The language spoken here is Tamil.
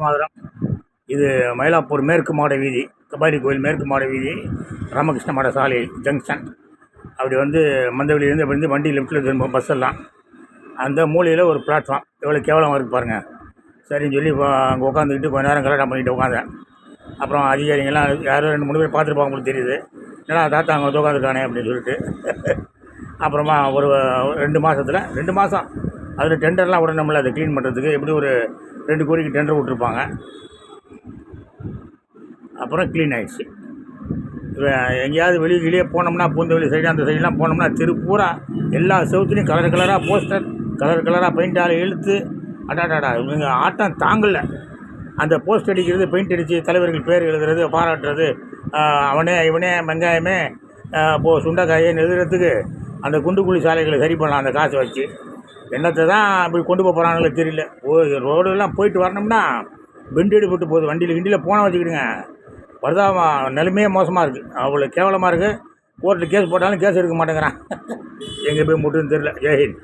மாதரம் இது மயிலாப்பூர் மேற்கு மாட வீதி, கபாலி கோயில் மேற்கு மாட வீதி, ராமகிருஷ்ண மட சாலை ஜங்ஷன். அப்படி வந்து மந்தவெளியிலேருந்து அப்படி வந்து வண்டி லெஃப்ட்டில் திரும்ப பஸ் எல்லாம் அந்த மூலையில் ஒரு பிளாட்ஃபார்ம் எவ்வளோ கேவலமாக இருக்குது பாருங்கள். சரின்னு சொல்லி அங்கே உட்காந்துக்கிட்டு கொஞ்ச நேரம் கலாட்டம் பண்ணிட்டு உட்காந்தேன். அப்புறம் அதிகாரிங்கெல்லாம் யாரோ 2-3 பேர் பார்த்துருப்பாங்க உங்களுக்கு தெரியுது, ஏன்னா தாத்தா அங்கே உட்காந்துருக்கானே அப்படின்னு சொல்லிட்டு. அப்புறமா ஒரு 2 மாதம் அதில் டெண்டர்லாம் விடணும்ல, அதை க்ளீன் பண்ணுறதுக்கு எப்படி ஒரு 2 கோடிக்கு டெண்டர் விட்ருப்பாங்க. அப்புறம் க்ளீன் ஆகிடுச்சு. எங்கேயாவது வெளியே போனோம்னா பூந்தவெளி சைடு அந்த சைடெலாம் போனோம்னா திருப்பூரா எல்லா செவத்துலேயும் கலராக போஸ்டர், கலராக பெயிண்டால் இழுத்து அடாடாடா இவங்க ஆட்டம் தாங்கலை. அந்த போஸ்ட் அடிக்கிறது, பெயிண்ட் அடித்து தலைவர்கள் பேர் எழுதுறது, பாராட்டுறது, அவனே இவனே வெங்காயமே சுண்டைக்காயன்னு எழுதுறதுக்கு அந்த குண்டுக்குழி சாலைகளை சரி பண்ணலாம் அந்த காசை வச்சு. என்னத்தை தான் அப்படி கொண்டு போகிறாங்களே தெரியல. ரோடெல்லாம் போயிட்டு வரணும்னா பெண்டு எடுப்பட்டு போகுது. வண்டியில் போனால் வச்சுக்கிடுங்க, வருதா நிலைமையே மோசமாக இருக்குது, அவ்வளோ கேவலமாக இருக்குது. கோர்ட்டில் கேஸ் போட்டாலும் கேஸ் எடுக்க மாட்டேங்கிறான். எங்கே போய் முட்டுன்னு தெரியல. ஜெய்ஹிந்த்.